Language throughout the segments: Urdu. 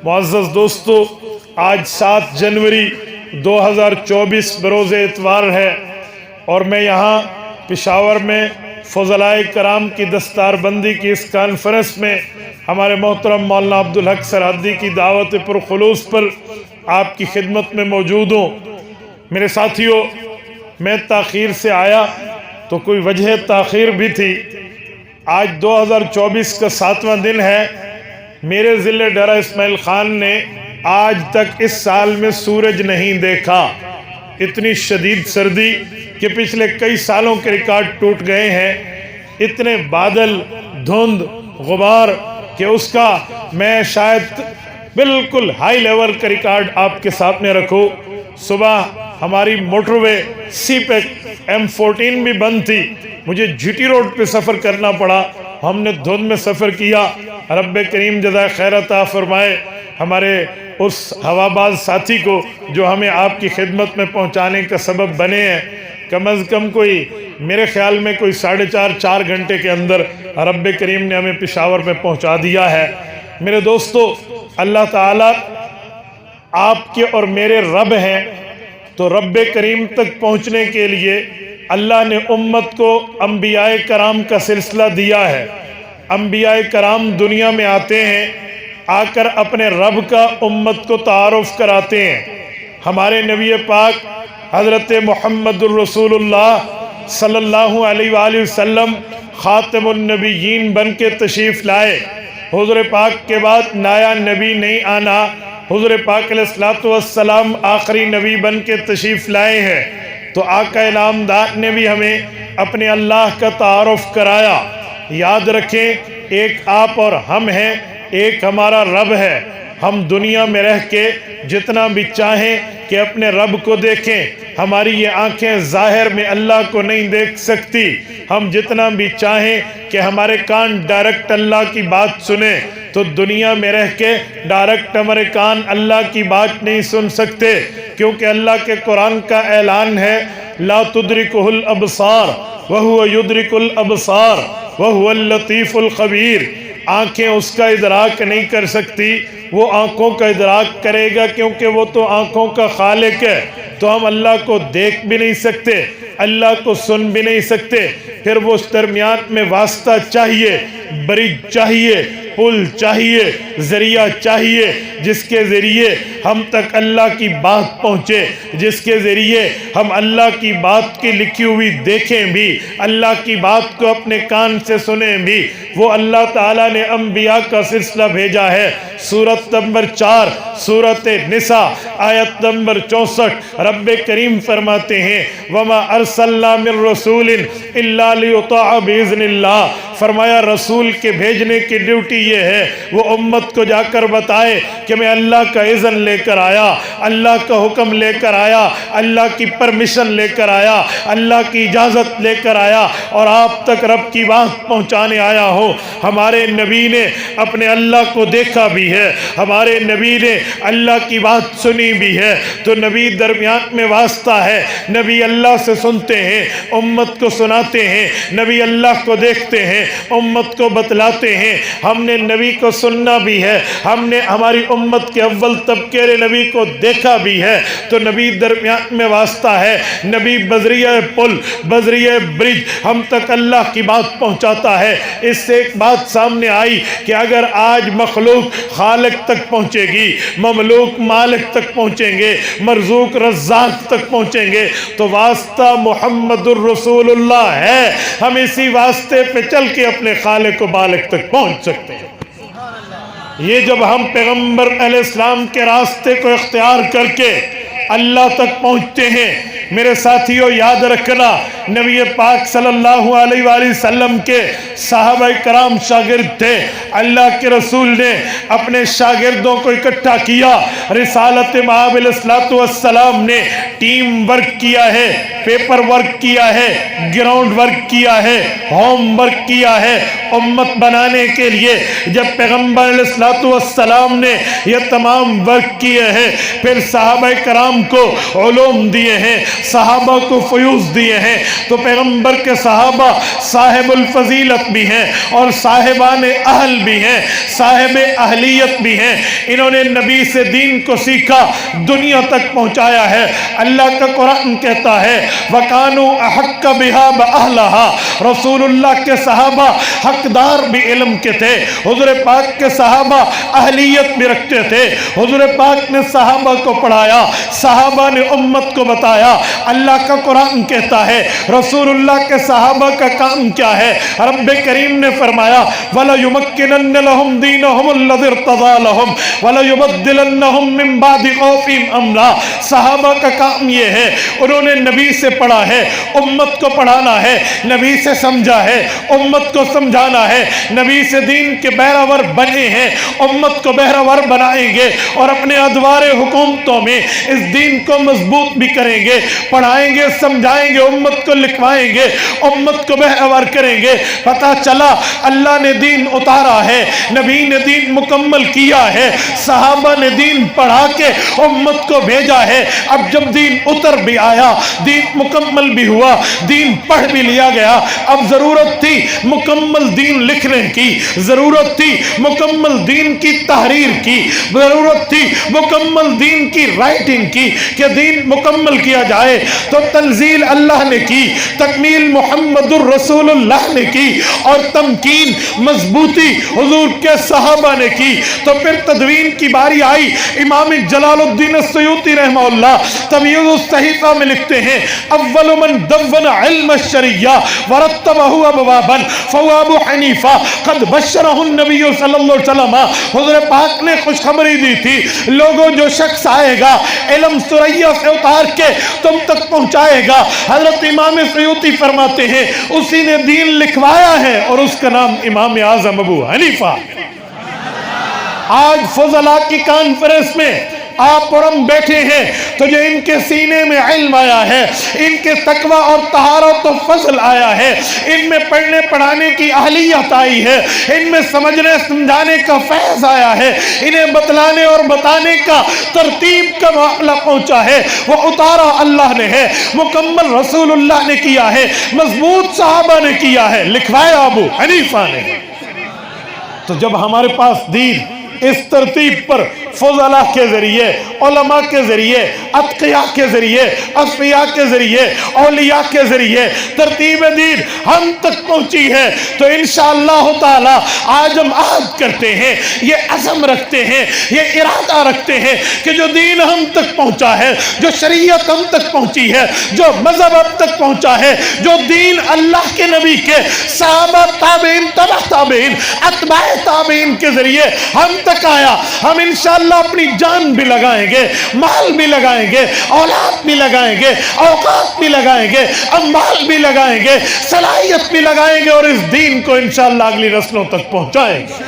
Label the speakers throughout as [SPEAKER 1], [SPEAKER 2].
[SPEAKER 1] معزز دوستو، آج 7 جنوری 2024 بروز اتوار ہے اور میں یہاں پشاور میں فضلائے کرام کی دستار بندی کی اس کانفرنس میں ہمارے محترم مولانا عبدالحق سرحدی کی دعوت پرخلوص پر آپ کی خدمت میں موجود ہوں۔ میرے ساتھیوں، میں تاخیر سے آیا تو کوئی وجہ تاخیر بھی تھی۔ آج 2024 کا 7واں دن ہے۔ میرے ضلع ڈیرہ اسماعیل خان نے آج تک اس سال میں سورج نہیں دیکھا۔ اتنی شدید سردی کہ پچھلے کئی سالوں کے ریکارڈ ٹوٹ گئے ہیں۔ اتنے بادل، دھند، غبار کہ اس کا میں شاید بالکل ہائی لیول کا ریکارڈ آپ کے سامنے رکھوں۔ صبح ہماری موٹر وے سی پیک M14 بھی بند تھی، مجھے جی ٹی روڈ پہ سفر کرنا پڑا۔ ہم نے دھند میں سفر کیا۔ رب کریم جزائے خیر عطا فرمائے ہمارے اس ہواباز ساتھی کو جو ہمیں آپ کی خدمت میں پہنچانے کا سبب بنے ہیں۔ کم از کم کوئی میرے خیال میں کوئی 4.5 گھنٹے کے اندر رب کریم نے ہمیں پشاور میں پہنچا دیا ہے۔ میرے دوستو، اللہ تعالیٰ آپ کے اور میرے رب ہیں، تو رب کریم تک پہنچنے کے لیے اللہ نے امت کو انبیاء کرام کا سلسلہ دیا ہے۔ انبیاء کرام دنیا میں آتے ہیں، آ کر اپنے رب کا امت کو تعارف کراتے ہیں۔ ہمارے نبی پاک حضرت محمد الرسول اللہ صلی اللہ علیہ وآلہ وسلم خاتم النبیین بن کے تشریف لائے۔ حضور پاک کے بعد نیا نبی نہیں آنا، حضور پاک علیہ السلام آخری نبی بن کے تشریف لائے ہیں۔ تو آقا نامدار نے بھی ہمیں اپنے اللہ کا تعارف کرایا۔ یاد رکھیں، ایک آپ اور ہم ہیں، ایک ہمارا رب ہے۔ ہم دنیا میں رہ کے جتنا بھی چاہیں کہ اپنے رب کو دیکھیں، ہماری یہ آنکھیں ظاہر میں اللہ کو نہیں دیکھ سکتی۔ ہم جتنا بھی چاہیں کہ ہمارے کان ڈائریکٹ اللہ کی بات سنیں، تو دنیا میں رہ کے ڈائریکٹ ہمارے کان اللہ کی بات نہیں سن سکتے، کیونکہ اللہ کے قرآن کا اعلان ہے لا تدرکہ الابصار وہو یدرک الابصار وہو اللطیف الخبیر۔ آنکھیں اس کا ادراک نہیں کر سکتی، وہ آنکھوں کا ادراک کرے گا، کیونکہ وہ تو آنکھوں کا خالق ہے۔ تو ہم اللہ کو دیکھ بھی نہیں سکتے، اللہ کو سن بھی نہیں سکتے، پھر وہ اس درمیان میں واسطہ چاہیے، برج چاہیے، پل چاہیے، ذریعہ چاہیے، جس کے ذریعے ہم تک اللہ کی بات پہنچے، جس کے ذریعے ہم اللہ کی بات کی لکھی ہوئی دیکھیں بھی، اللہ کی بات کو اپنے کان سے سنیں بھی۔ وہ اللہ تعالیٰ نے انبیاء کا سلسلہ بھیجا ہے۔ سورت نمبر 4 سورت نساء آیت نمبر 64 رب کریم فرماتے ہیں وَمَا أَرْسَلْنَا مِن رَسُولٍ إِلَّا لِيُطَاعَ بِإِذْنِ اللَّهِ۔ فرمایا رسول کے بھیجنے کی ڈیوٹی یہ ہے وہ امت کو جا کر بتائے کہ میں اللہ کا اذن لے کر آیا، اللہ کا حکم لے کر آیا، اللہ کی پرمیشن لے کر آیا، اللہ کی اجازت لے کر آیا اور آپ تک رب کی بات پہنچانے آیا ہوں۔ ہمارے نبی نے اپنے اللہ کو دیکھا بھی ہے، ہمارے نبی نے اللہ کی بات سنی بھی ہے۔ تو نبی درمیان میں واسطہ ہے، نبی اللہ سے سنتے ہیں، امت کو سناتے ہیں، نبی اللہ کو دیکھتے ہیں، امت کو بتلاتے ہیں۔ ہم نے نبی کو سننا بھی ہے، ہم نے ہماری امت کے اول طبقے نبی کو دیکھا بھی ہے۔ تو نبی درمیان میں واسطہ ہے، نبی بذریعہ پل، بذریعہ برج ہم تک اللہ کی بات پہنچاتا ہے۔ اس سے ایک بات سامنے آئی کہ اگر آج مخلوق خالق تک پہنچے گی، مملوک مالک تک پہنچیں گے، مرزوق رزاق تک پہنچیں گے، تو واسطہ محمد الرسول اللہ ہے۔ ہم اسی واسطے پہ چل کے اپنے خالق و بالق تک پہنچ سکتے ہیں۔ یہ جب ہم پیغمبر علیہ السلام کے راستے کو اختیار کر کے اللہ تک پہنچتے ہیں، میرے ساتھیوں یاد رکھنا نبی پاک صلی اللہ علیہ وآلہ وسلم کے صحابہ کرام شاگرد تھے۔ اللہ کے رسول نے اپنے شاگردوں کو اکٹھا کیا۔ رسالت مآب علیہ السلام نے ٹیم ورک کیا ہے، پیپر ورک کیا ہے، گراؤنڈ ورک کیا ہے، ہوم ورک کیا ہے امت بنانے کے لیے۔ جب پیغمبر علیہ السلام نے یہ تمام ورک کیے ہیں، پھر صحابہ کرام کرام کو علوم دیے ہیں، صحابہ کو فیوز دیے ہیں، تو پیغمبر کے صحابہ صاحب الفضیلت بھی ہیں اور صاحبان اہل بھی ہیں، صاحب اہلیت بھی ہیں۔ انہوں نے نبی سے دین کو سیکھا، دنیا تک پہنچایا ہے۔ اللہ کا قرآن کہتا ہے وَكَانُوا أَحَقَّ بِهَا بَأَهْلَهَا، رسول اللہ کے صحابہ حقدار بھی علم کے تھے، حضور پاک کے صحابہ اہلیت بھی رکھتے تھے، حضور پاک نے صحابہ کو پڑھایا، صحابہ نے امت کو بتایا۔ اللہ کا قرآن کہتا ہے رسول اللہ کے صحابہ کا کام کیا ہے؟ رب کریم نے فرمایا وَلَيُمَكِّنَنَّ لَهُمْ دِينَهُمُ الَّذِي ارْتَضَىٰ لَهُمْ وَلَيُبَدِّلَنَّهُمْ مِن بَعْدِ خَوْفِهِمْ أَمْنًا۔ صحابہ کا کام یہ ہے، انہوں نے نبی سے پڑھا ہے، امت کو پڑھانا ہے، نبی سے سمجھا ہے، امت کو سمجھانا ہے، نبی سے دین کے بہرور بنے ہیں، امت کو بہرور بنائیں گے اور اپنے ادوار حکومتوں میں اس دین کو مضبوط بھی کریں گے، پڑھائیں گے، سمجھائیں گے، امت کو لکھوائیں گے، امت کو بہرور کریں گے۔ پتہ چلا اللہ نے دین اتارا ہے، نبی نے دین مکمل کیا ہے، صحابہ نے دین پڑھا کے امت کو بھیجا ہے۔ اب جب دین اتر بھی آیا، دین مکمل بھی ہوا، دین پڑھ بھی لیا گیا، اب ضرورت تھی مکمل دین لکھنے کی، ضرورت تھی مکمل دین کی تحریر کی، ضرورت تھی مکمل دین کی رائٹنگ کی کہ دین مکمل کیا جائے۔ تو تنزیل اللہ نے کی، تکمیل محمد الرسول اللہ نے کی، اور تمکین مضبوطی حضور کے صحابہ نے کی۔ تو پھر تدوین کی باری آئی۔ امام جلال الدین السیوطی رحمہ اللہ تمیز الصحیفہ میں لکھتے ہیں اول من دون علم الشریعہ ورتبہ ابوابا فهو ابو حنیفہ قد بشرہ النبی صلی اللہ علیہ وسلم۔ حضور پاک نے خوشخبری دی تھی لوگوں جو شخص آئے گا علم سریہ سے اتار کے تم تک پہنچائے گا، حضرت امام سیوطی فرماتے ہیں اسی نے دین لکھوایا ہے اور اس کا نام امام اعظم ابو حنیفہ۔ آج فضلاء کی کانفرنس میں آپ اور ہم بیٹھے ہیں تو جو ان کے سینے میں علم آیا ہے، ان کے تقوی اور طہارت و فضل آیا ہے، ان میں پڑھنے پڑھانے کی اہلیت آئی ہے، ان میں سمجھنے سمجھانے کا فیض آیا ہے، انہیں بتلانے اور بتانے کا ترتیب کا معاملہ پہنچا ہے، وہ اتارا اللہ نے ہے، مکمل رسول اللہ نے کیا ہے، مضبوط صحابہ نے کیا ہے، لکھوایا ابو حنیفہ نے۔ تو جب ہمارے پاس دین اس ترتیب پر فضلاء کے ذریعے، علماء کے ذریعے، اتقیاء کے ذریعے، اصفیاء کے ذریعے، اولیاء کے ذریعے ترتیب دین ہم تک پہنچی ہے تو انشاءاللہ تعالی آج ہم عہد کرتے ہیں، یہ عزم رکھتے ہیں، یہ ارادہ رکھتے ہیں کہ جو دین ہم تک پہنچا ہے، جو شریعت ہم تک پہنچی ہے، جو مذہب ہم تک پہنچا ہے، جو دین اللہ کے نبی کے صحابہ تابعین تبع تابعین اتباع تابعین کے ذریعے ہم تک آیا، ہم انشاءاللہ اپنی جان بھی لگائیں گے، مال بھی لگائیں گے، اولاد بھی لگائیں گے، اوقات بھی لگائیں گے، اموال بھی لگائیں گے، صلاحیت بھی لگائیں گے اور اس دین کو انشاءاللہ اگلی نسلوں تک پہنچائیں گے۔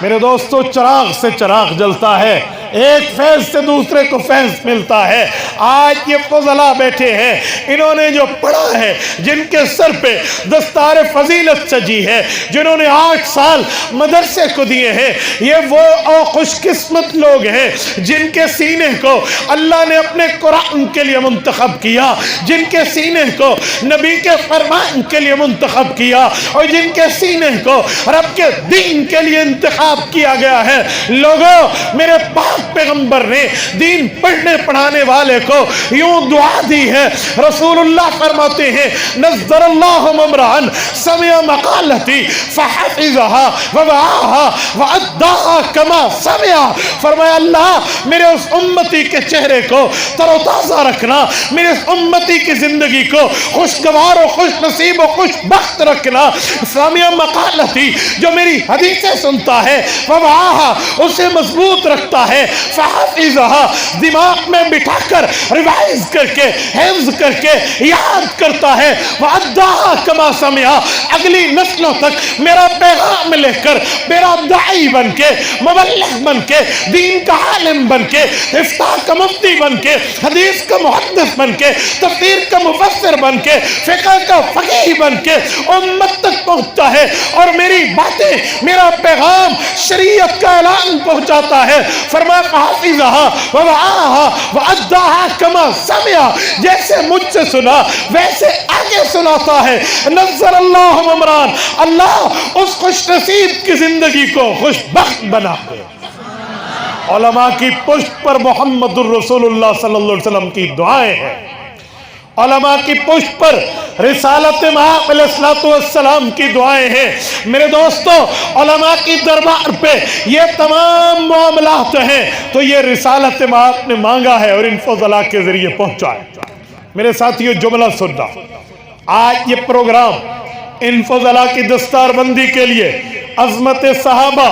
[SPEAKER 1] میرے دوستو، چراغ سے چراغ جلتا ہے، ایک فیض سے دوسرے کو فیض ملتا ہے۔ آج یہ فضلاء بیٹھے ہیں، انہوں نے جو پڑھا ہے، جن کے سر پہ دستار فضیلت سجی ہے، جنہوں نے 8 سال مدرسے کو دیے ہیں، یہ وہ خوش قسمت لوگ ہیں جن کے سینے کو اللہ نے اپنے قرآن کے لیے منتخب کیا، جن کے سینے کو نبی کے فرمان کے لیے منتخب کیا، اور جن کے سینے کو رب کے دین کے لیے انتخاب کیا گیا ہے۔ لوگوں، میرے پاک پیغمبر نے دین پڑھنے پڑھانے والے کو یوں دعا دی ہے، رسول اللہ فرماتے ہیں نظر اللہ ممران سمع مقالتی فحفظها ووعاها واداها کما سمع۔ فرمایا اللہ میرے اس امتی کے چہرے کو تر و تازہ رکھنا، میرے اس امتی کی زندگی کو خوشگوار و خوش نصیب و خوش بخت رکھنا۔ سمع مقالتی، جو میری حدیثیں سنتا ہے، ووعاها، اسے مضبوط رکھتا ہے، فحفظها، دماغ میں بٹھا کر ریوائز کر کے حفظ کر کے یاد کرتا ہے، وَأَدَّاهَا كَمَا سَمِعَ، اگلی نسلوں تک میرا پیغام لے کر میرا داعی بن کے، مبلغ بن کے، دین کا عالم بن کے، افتاء کا مفتی بن کے، حدیث کا محدث بن کے، تفسیر کا مفسر بن کے، فقہ کا فقیہ بن کے امت تک پہنچتا ہے اور میری باتیں، میرا پیغام شریعت کا اعلان پہنچاتا ہے۔ فرمایا فحفظها ووعاها وأداها كما سمع، جیسے مجھ سے سنا ویسے آگے سناتا ہے۔ نظر اللہ عمران، اللہ اس خوش نصیب کی زندگی کو خوش بخت بنا دے۔ علماء کی پشت پر محمد الرسول اللہ صلی اللہ علیہ وسلم کی دعائیں ہیں، علماء کی پشت پر رسالت مآب علیہ السلام کی دعائیں ہیں۔ میرے دوستو، علماء کی دربار پہ یہ تمام معاملات ہیں تو یہ رسالت مآب نے مانگا ہے اور ان فضلاء کے ذریعے پہنچا ہے۔ میرے ساتھیو جملہ سننا، آج یہ پروگرام ان فضلاء کی دستار بندی کے لیے عظمت صحابہ،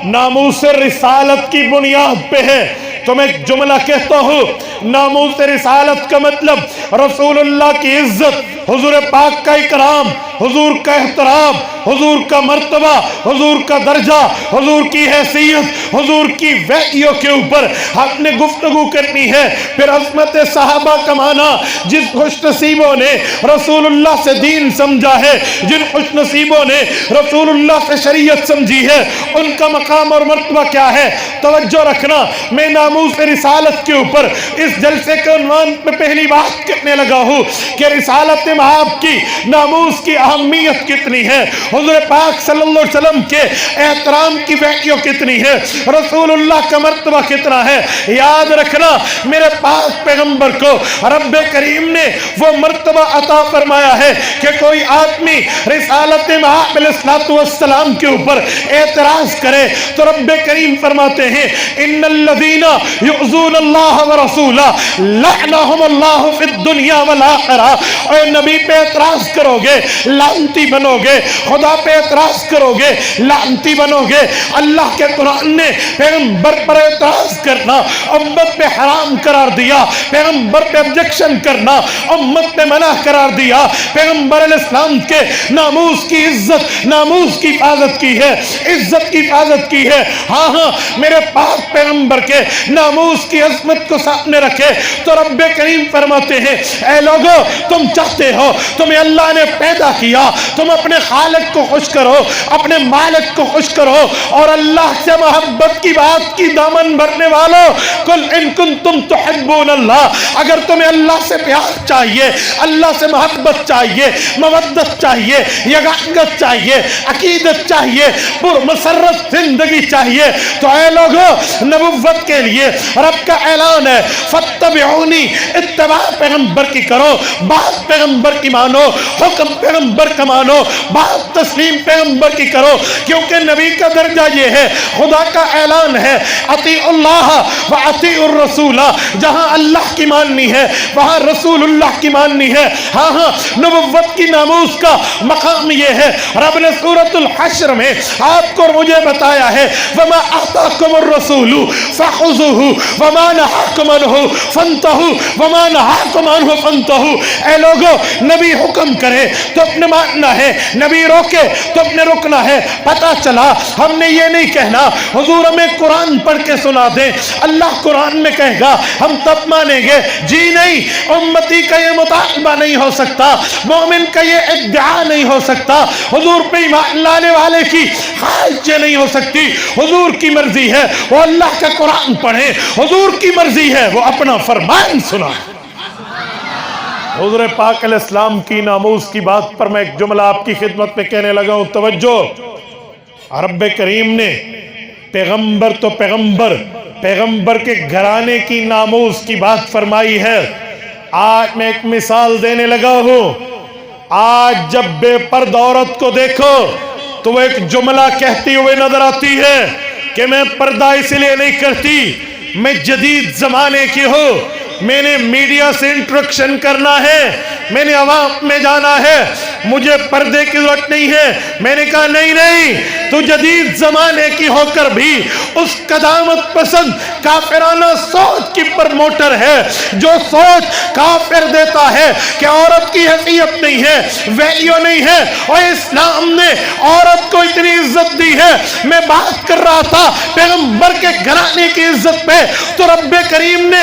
[SPEAKER 1] ناموس رسالت کی بنیاد پہ ہے۔ تو میں ایک جملہ کہتا ہوں، ناموس رسالت کا مطلب رسول اللہ کی عزت، حضور پاک کا اکرام، حضور کا احترام، حضور کا مرتبہ، حضور کا درجہ، حضور کی حیثیت، حضور کی وحیوں کے اوپر ہم نے گفتگو کرنی ہے۔ پھر عظمت صحابہ کا معنی، جن خوش نصیبوں نے رسول اللہ سے دین سمجھا ہے، جن خوش نصیبوں نے رسول اللہ سے شریعت سمجھی ہے، ان کا مقام اور مرتبہ کیا ہے۔ توجہ رکھنا، میں ناموس رسالت کے اوپر اس جلسے کے عنوان پہ پہلی بات کرنے لگا ہوں کہ رسالت مآب کی، ناموس کی اہمیت کتنی ہے، حضور پاک صلی اللہ علیہ وسلم کے احترام کی وحیوں کتنی ہے، رسول اللہ کا مرتبہ کتنا ہے۔ یاد رکھنا، میرے پاک پیغمبر کو رب کریم نے وہ مرتبہ عطا فرمایا ہے کہ کوئی آدمی رسالت مآب علیہ السلام کے اوپر اعتراض کرے تو رب کریم فرماتے ہیں ان الذین یؤذون اللہ ورسولہ لعنہم اللہ فی الدنیا والآخرہ۔ اے نبی پہ اعتراض کرو گے لعنتی بنو گے، خدا پہ اعتراض کرو گے لعنتی بنو گے۔ اللہ کے قرآن نے پیغمبر پر اعتراض کرنا امت پہ حرام قرار دیا، پیغمبر پہ objection کرنا امت پہ منع قرار دیا۔ پیغمبر علیہ السلام کے ناموس کی عزت، ناموس کی حفاظت کی ہے، عزت کی حفاظت کی ہے۔ ہاں ہاں، میرے پاک پیغمبر کے ناموس کی عظمت کو سامنے رکھے تو رب کریم فرماتے ہیں اے لوگو، تم چاہتے ہو، تمہیں اللہ نے پیدا کیا، تم اپنے خالق کو خوش کرو، اپنے مالک کو خوش کرو، اور اللہ سے محبت کی بات کی دامن بھرنے والوں، قل ان کنتم تحبون اللہ، اگر تمہیں اللہ سے پیار چاہیے، اللہ سے محبت چاہیے، مودت چاہیے، یگانگت چاہیے، عقیدت چاہیے، پرمسرت زندگی چاہیے، تو اے لوگو، نبوت کے لیے رب کا اعلان ہے فاتبعونی، اتباع پیغمبر کی کرو، بات پیغمبر کی مانو، حکم پیغمبر کا مانو، بات تسلیم پیغمبر کی کرو، کیونکہ نبی کا درجہ یہ ہے، خدا کا اعلان ہے اطیعوا اللہ و اطیعوا الرسول، جہاں اللہ کی ماننی ہے وہاں رسول اللہ کی ماننی ہے۔ ہاں ہاں، نبوت کی ناموس کا مقام یہ ہے، رب نے سورۃ الحشر میں آپ کو مجھے بتایا ہے وما آتاکم الرسول فخذوہ وما نہاکم عنہ فانتہوا وما نہاکم عنہ فانتہوا۔ اے لوگو، نبی حکم کرے تو اپنے ماننا ہے، نبی روکے تو اپنے رکنا ہے۔ پتہ چلا ہم نے یہ نہیں کہنا حضور ہمیں قرآن پڑھ کے سنا دیں، اللہ قرآن میں کہے گا ہم تب مانیں گے، جی نہیں، امتی کا یہ مطالبہ نہیں ہو سکتا، مومن کا یہ ادعا نہیں ہو سکتا، حضور پہ ایمان لانے والے کی خواہش یہ نہیں ہو سکتی۔ حضور کی مرضی ہے وہ اللہ کا قرآن پڑھے، حضور کی مرضی ہے وہ اپنا فرمان سنا۔ حضور پاک علیہ السلام کی ناموس کی بات پر میں ایک جملہ آپ کی خدمت میں کہنے لگا ہوں، توجہ۔ رب کریم نے پیغمبر تو پیغمبر کے گھرانے کی ناموس کی بات فرمائی ہے۔ آج میں ایک مثال دینے لگا ہوں، آج جب بے پردہ عورت کو دیکھو تو وہ ایک جملہ کہتی ہوئے نظر آتی ہے کہ میں پردہ اس لیے نہیں کرتی، میں جدید زمانے کی ہوں، میں نے میڈیا سے انٹریکشن کرنا ہے، میں نے عوام میں جانا ہے، مجھے پردے کی ضرورت نہیں ہے۔ میں نے کہا نہیں، تو جدید زمانے کی ہو کر بھی اس قدامت پسند کافرانہ سوچ کی پرموٹر ہے، جو سوچ کافر دیتا ہے کہ عورت کی حیثیت نہیں ہے، ویلیو نہیں ہے، اور اسلام نے عورت کو اتنی عزت دی ہے۔ میں بات کر رہا تھا پیغمبر کے گھرانے کی عزت پہ، تو رب کریم نے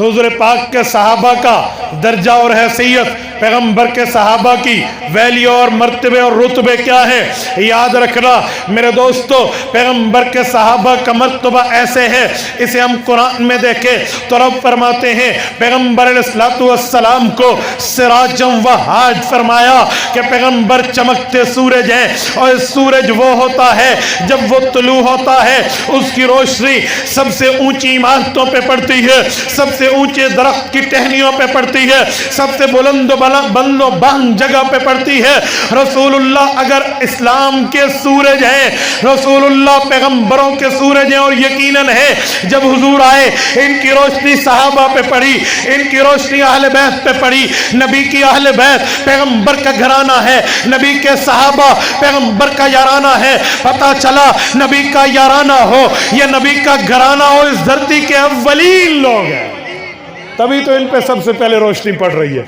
[SPEAKER 1] حضور پاک کے صحابہ کا درجہ اور حیثیت، پیغمبر کے صحابہ کی ویلیو اور مرتبے اور رتبے کیا ہے، یاد رکھنا میرے دوستو۔ پیغمبر کے صحابہ کا مرتبہ ایسے ہے، اسے ہم قرآن میں دیکھیں تو رب فرماتے ہیں پیغمبر علیہ السلام کو سراجم و حاج فرمایا کہ پیغمبر چمکتے سورج ہیں، اور سورج وہ ہوتا ہے جب وہ طلوع ہوتا ہے اس کی روشنی سب سے اونچی عمارتوں پہ پڑتی ہے، سب سے اونچے درخت کی ٹہنیوں پہ پڑتی ہے، سب سے بلند و بلند جگہ پہ پڑتی ہے۔ رسول اللہ اگر اسلام کے سورج ہیں، رسول اللہ پیغمبروں کے سورج ہیں، اور یقیناً ہے جب حضور آئے ان کی روشنی صحابہ پہ پڑی، ان کی روشنی اہل بیت پہ پڑی۔ نبی کی اہل بیت پیغمبر کا گھرانہ ہے، نبی کے صحابہ پیغمبر کا یارانہ ہے۔ پتہ چلا نبی کا یارانہ ہو یا نبی کا گھرانہ ہو، اس دھرتی کے اولین لوگ ہیں، تبھی تو ان پہ سب سے پہلے روشنی پڑ رہی ہے،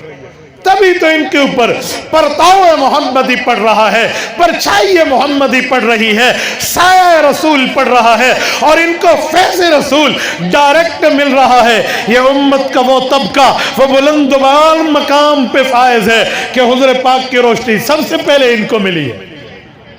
[SPEAKER 1] تبھی تو ان کے اوپر پرتاؤ محمدی پڑ رہا ہے، پرچھائی محمدی پڑ رہی ہے، سایہ رسول پڑ رہا ہے، اور ان کو فیض رسول ڈائریکٹ مل رہا ہے۔ یہ امت کا وہ طبقہ، وہ بلند و بالا مقام پہ فائز ہے کہ حضور پاک کی روشنی سب سے پہلے ان کو ملی ہے۔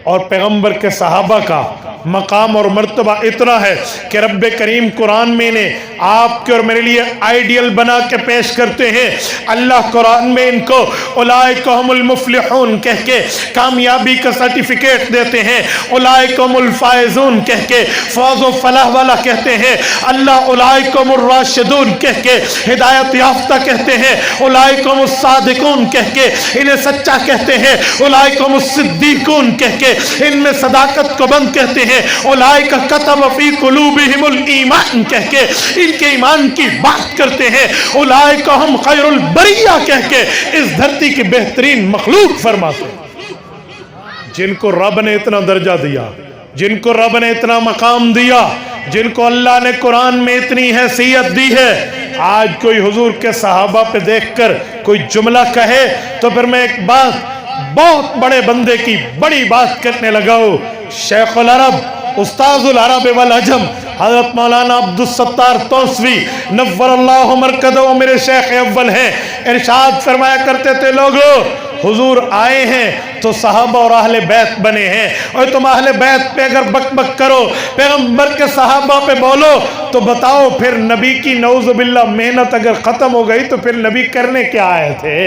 [SPEAKER 1] اور پیغمبر کے صحابہ کا مقام اور مرتبہ اتنا ہے کہ رب کریم قرآن میں نے آپ کے اور میرے لیے آئیڈیل بنا کے پیش کرتے ہیں۔ اللہ قرآن میں ان کو اولئک هم المفلحون کہہ کے کامیابی کا سرٹیفکیٹ دیتے ہیں، اولئک هم الفائزون کہہ کے فوز و فلاح والا کہتے ہیں، اللہ اولئک هم الراشدون کہہ کے ہدایت یافتہ کہتے ہیں، اولئک هم الصادقون کہہ کے انہیں سچا کہتے ہیں، اولئک هم الصدیقون کہہ کے ان میں صداقت کو بند کہتے ہیں، اولئک کتب فی قلوبہم الایمان کہہ کے ان کے ایمان کی بات کرتے ہیں، اولئک ہم خیر البریہ کہہ کے اس دھرتی کی بہترین مخلوق فرماتے ہیں۔ جن کو رب نے اتنا درجہ دیا، جن کو رب نے اتنا مقام دیا، جن کو اللہ نے قرآن میں اتنی حیثیت دی ہے، آج کوئی حضور کے صحابہ پہ دیکھ کر کوئی جملہ کہے تو پھر میں ایک بات، بہت بڑے بندے کی بڑی بات کرنے لگا ہوں۔ شیخ العرب، استاذ العرب والعجم، حضرت مولانا عبدالستار توسوی نور اللہ مرکزہ، میرے شیخ اول ہیں، ارشاد فرمایا کرتے تھے لوگو حضور آئے ہیں تو صحابہ اور اہل بیت بنے ہیں، اور تم اہل بیت پہ اگر بک بک کرو، پیغمبر کے صحابہ پہ بولو تو بتاؤ پھر نبی کی نعوذ باللہ محنت اگر ختم ہو گئی تو پھر نبی کرنے کیا آئے تھے؟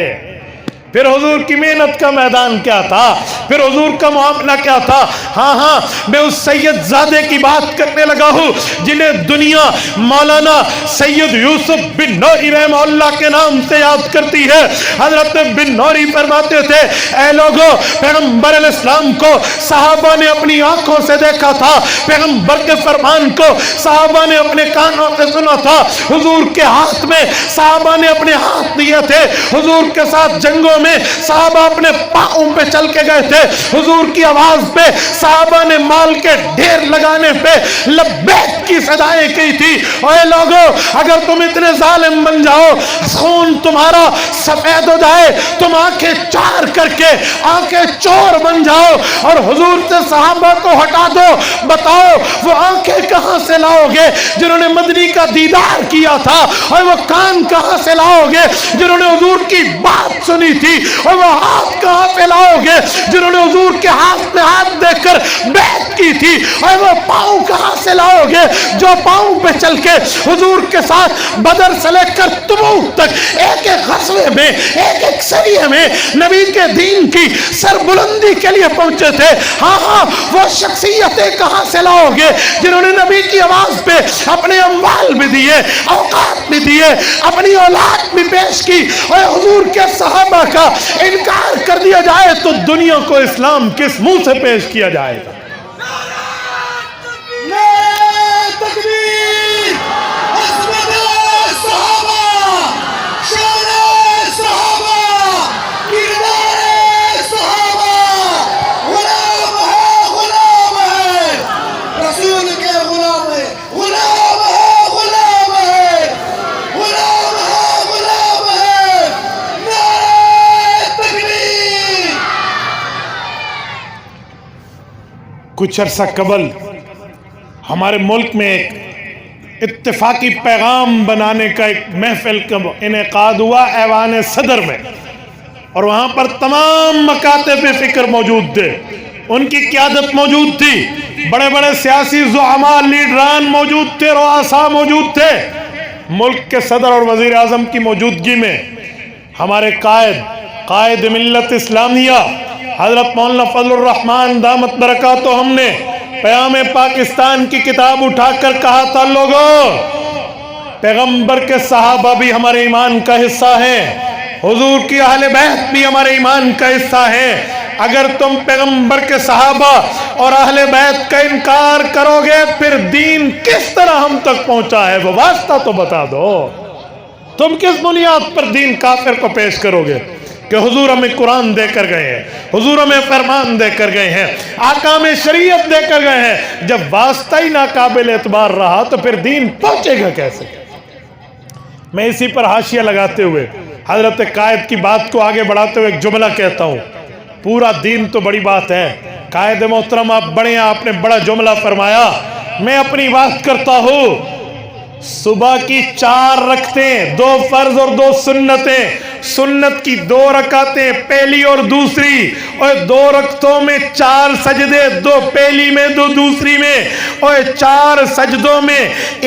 [SPEAKER 1] پھر حضور کی محنت کا میدان کیا تھا؟ پھر حضور کا معاملہ کیا تھا؟ ہاں میں اس سید زادے کی بات کرنے لگا ہوں جنہیں دنیا مولانا سید یوسف بن نوری رحمہ اللہ کے نام سے یاد کرتی ہے۔ حضرت بن نوری فرماتے تھے اے لوگو، پیغمبر علیہ السلام کو صحابہ نے اپنی آنکھوں سے دیکھا تھا، پیغمبر کے فرمان کو صحابہ نے اپنے کانوں سے سنا تھا، حضور کے ہاتھ میں صحابہ نے اپنے ہاتھ دیے تھے، حضور کے ساتھ جنگوں میں صحابہ اپنے پاؤں پہ چل کے گئے تھے، حضور کی آواز پہ صحابہ نے مال کے ڈھیر لگانے پہ لبیک کی صدائیں کی تھی۔ اے لوگو، اگر تم اتنے ظالم بن جاؤ، خون تمہارا سفید ہو جائے، تم آنکھیں چار کر کے آنکھیں چور بن جاؤ اور حضور سے صحابہ کو ہٹا دو، بتاؤ وہ آنکھیں کہاں سے لاؤ گے جنہوں نے مدنی کا دیدار کیا تھا، اور وہ کان کہاں سے لاؤ گے جنہوں نے حضور کی بات سنی تھی، اور وہ ہاتھ کہاں پہ لاؤ گے جنہوں نے حضور کے ہاتھ میں ہاتھ دے کر بیعت کی تھی، اور وہ پاؤں کہاں سے لاؤ گے جو پاؤں پہ چل کے حضور کے ساتھ بدر سے لے کر تبوک تک ایک ایک غزوے میں، ایک ایک سریے میں نبی کے دین کی سربلندی کے لیے پہنچے تھے۔ ہاں وہ شخصیتیں کہاں سے لاؤ گے جنہوں نے نبی کی آواز پہ اپنے اموال بھی دیے، اوقات بھی دیے، اپنی اولاد بھی پیش کی، اور حضور کے صحابہ کا انکار کر دیا جائے تو دنیا کو اسلام کس منہ سے پیش کیا جائے گا؟ کچھ عرصہ قبل ہمارے ملک میں اتفاقی پیغام بنانے کا ایک محفل کا انعقاد ہوا ایوان صدر میں، اور وہاں پر تمام مکاتب فکر موجود تھے، ان کی قیادت موجود تھی، بڑے بڑے سیاسی زعماء لیڈران موجود تھے، رؤساء موجود تھے۔ ملک کے صدر اور وزیر اعظم کی موجودگی میں ہمارے قائد ملت اسلامیہ حضرت مولانا فضل الرحمان دامت برکاتہم نے پیام پاکستان کی کتاب اٹھا کر کہا تھا، لوگوں پیغمبر کے صحابہ بھی ہمارے ایمان کا حصہ ہیں، حضور کی اہل بیت بھی ہمارے ایمان کا حصہ ہے۔ اگر تم پیغمبر کے صحابہ اور اہل بیت کا انکار کرو گے پھر دین کس طرح ہم تک پہنچا ہے وہ واسطہ تو بتا دو۔ تم کس بنیاد پر دین کافر کو پیش کرو گے کہ حضور ہمیں قرآن دے کر گئے ہیں، حضور ہمیں فرمان دے کر گئے ہیں، احکام شریعت دے کر گئے ہیں؟ جب واسطہ ہی ناقابل اعتبار رہا تو پھر دین پہنچے گا کیسے؟ میں اسی پر حاشیہ لگاتے ہوئے حضرت قائد کی بات کو آگے بڑھاتے ہوئے ایک جملہ کہتا ہوں۔ پورا دین تو بڑی بات ہے، قائد محترم آپ بڑے ہیں، آپ نے بڑا جملہ فرمایا، میں اپنی بات کرتا ہوں۔ صبح کی 4 رکعتیں، 2 فرض اور 2 سنتیں، سنت کی 2 رکعتیں پہلی اور دوسری، اور 2 رکعتوں میں 4 سجدے، 2 پہلی میں 2 دوسری میں، اور 4 سجدوں میں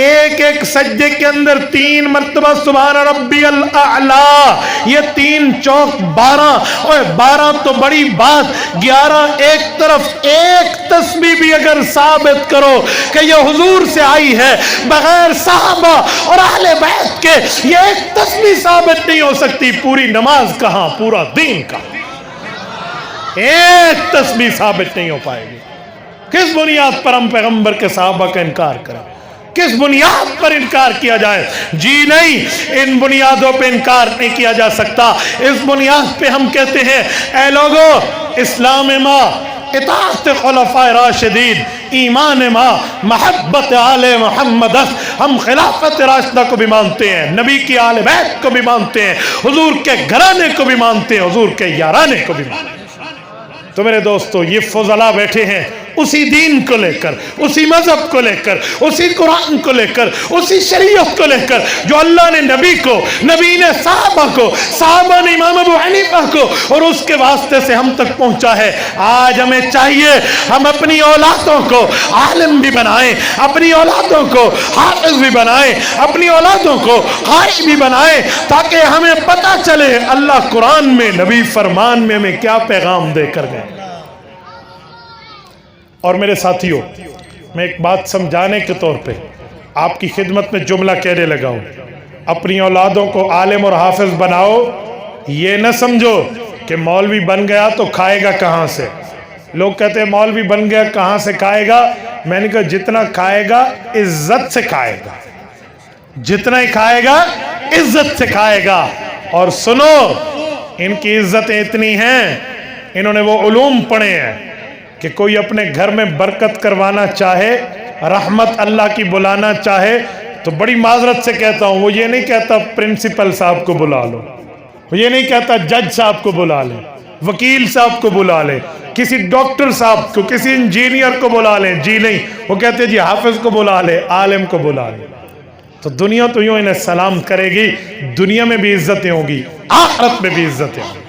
[SPEAKER 1] ایک ایک سجدے کے اندر 3 مرتبہ سبحان ربی الاعلی، یہ 3 چوک 12، اور 12 تو بڑی بات، 11 ایک طرف ایک تسبیح بھی اگر ثابت کرو کہ یہ حضور سے آئی ہے بغیر صحابہ اور اہل بیت کے یہ ایک تسبیح ثابت نہیں ہو سکتی، پوری نماز کہاں، پورا دین کہاں، ایک تسبیح ثابت نہیں ہو پائے گی۔ کس بنیاد پر ہم پیغمبر کے صحابہ کا انکار کریں؟ کس بنیاد پر انکار کیا جائے؟ جی نہیں، ان بنیادوں پہ انکار نہیں کیا جا سکتا۔ اس بنیاد پہ ہم کہتے ہیں اے لوگو، اسلام ماں اطاعت خلفاء راشدین، ایمان ماں محبت آل محمد، ہم خلافت راشدہ کو بھی مانتے ہیں، نبی کی آل بیت کو بھی مانتے ہیں، حضور کے گھرانے کو بھی مانتے ہیں، حضور کے یارانے کو بھی مانتے ہیں۔ تو میرے دوستو، یہ فضلاء بیٹھے ہیں اسی دین کو لے کر، اسی مذہب کو لے کر، اسی قرآن کو لے کر، اسی شریعت کو لے کر جو اللہ نے نبی کو، نبی نے صحابہ کو، صحابہ نے امام ابو حنیفہ کو، اور اس کے واسطے سے ہم تک پہنچا ہے۔ آج ہمیں چاہیے ہم اپنی اولادوں کو عالم بھی بنائیں، اپنی اولادوں کو حافظ بھی بنائیں، اپنی اولادوں کو قاری بھی بنائیں، تاکہ ہمیں پتہ چلے اللہ قرآن میں، نبی فرمان میں ہمیں کیا پیغام دے کر گئے۔ اور میرے ساتھیوں، میں ایک بات سمجھانے کے طور پہ آپ کی خدمت میں جملہ کہنے لگا ہوں، اپنی اولادوں کو عالم اور حافظ بناؤ، یہ نہ سمجھو کہ مولوی بن گیا تو کھائے گا کہاں سے۔ لوگ کہتے ہیں مولوی بن گیا کہاں سے کھائے گا؟ میں نے کہا جتنا کھائے گا عزت سے کھائے گا، جتنا ہی کھائے گا عزت سے کھائے گا۔ اور سنو، ان کی عزتیں اتنی ہیں، انہوں نے وہ علوم پڑھے ہیں کہ کوئی اپنے گھر میں برکت کروانا چاہے، رحمت اللہ کی بلانا چاہے تو بڑی معذرت سے کہتا ہوں، وہ یہ نہیں کہتا پرنسپل صاحب کو بلا لو، وہ یہ نہیں کہتا جج صاحب کو بلا لیں، وکیل صاحب کو بلا لیں، کسی ڈاکٹر صاحب کو، کسی انجینئر کو بلا لیں، جی نہیں، وہ کہتے ہیں جی حافظ کو بلا لیں، عالم کو بلا لیں۔ تو دنیا تو یوں انہیں سلام کرے گی، دنیا میں بھی عزتیں ہوں گی، آخرت میں بھی عزتیں ہوں گی۔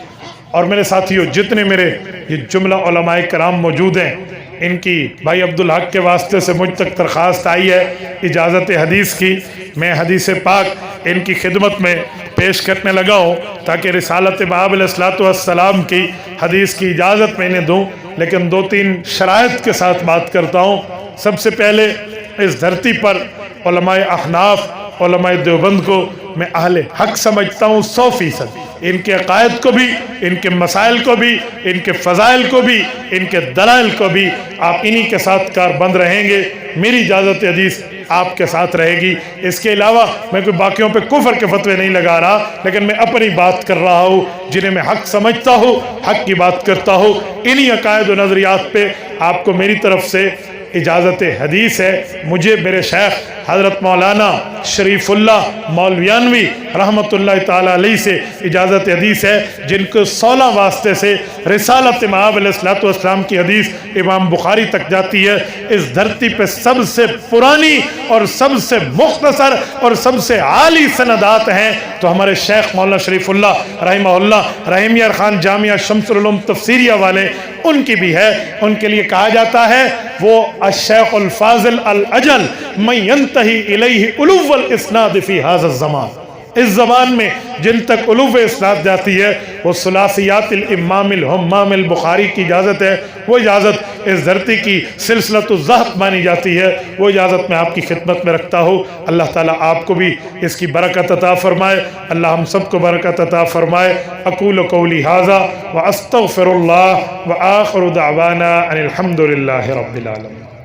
[SPEAKER 1] اور میرے ساتھیوں، جتنے میرے یہ جملہ علماء کرام موجود ہیں، ان کی بھائی عبدالحق کے واسطے سے مجھ تک درخواست آئی ہے اجازت حدیث کی، میں حدیث پاک ان کی خدمت میں پیش کرنے لگا ہوں تاکہ رسالت باب علیہ الصلوۃ والسلام کی حدیث کی اجازت میں انہیں دوں، لیکن 2-3 شرائط کے ساتھ بات کرتا ہوں۔ سب سے پہلے اس دھرتی پر علماء احناف، علماء دیوبند کو میں اہل حق سمجھتا ہوں 100%، ان کے عقائد کو بھی، ان کے مسائل کو بھی، ان کے فضائل کو بھی، ان کے دلائل کو بھی آپ انہی کے ساتھ کاربند رہیں گے، میری اجازت حدیث آپ کے ساتھ رہے گی۔ اس کے علاوہ میں کوئی باقیوں پہ کفر کے فتوے نہیں لگا رہا، لیکن میں اپنی بات کر رہا ہوں، جنہیں میں حق سمجھتا ہوں، حق کی بات کرتا ہوں، انہی عقائد و نظریات پہ آپ کو میری طرف سے اجازت حدیث ہے، مجھے میرے شیخ حضرت مولانا شریف اللہ مولویانوی رحمۃ اللہ تعالیٰ علیہ سے اجازت حدیث ہے، جن کو 16 واسطے سے رسالت مآب علیہ الصلوۃ والسلام کی حدیث امام بخاری تک جاتی ہے۔ اس دھرتی پہ سب سے پرانی اور سب سے مختصر اور سب سے عالی سندات ہیں تو ہمارے شیخ مولانا شریف اللہ رحمہ اللہ رحیم یار خان جامعہ شمس العلوم تفسیریہ والے، ان کی بھی ہے۔ ان کے لیے کہا جاتا ہے وہ الشیخ الفاضل الاجل من ینتہی الیہ علو الاسناد فی ھذا الزمان، اس زبان میں جن تک علو اسناد جاتی ہے وہ ثلاثیات الامام الہمام البخاری کی اجازت ہے، وہ اجازت اس دھرتی کی سلسلۃ الزہب مانی جاتی ہے، وہ اجازت میں آپ کی خدمت میں رکھتا ہوں۔ اللہ تعالیٰ آپ کو بھی اس کی برکت عطا فرمائے، اللہ ہم سب کو برکت عطا فرمائے۔ اقول قولی ھذا واستغفر اللہ وآخر دعوانا ان الحمد للہ رب العالمین۔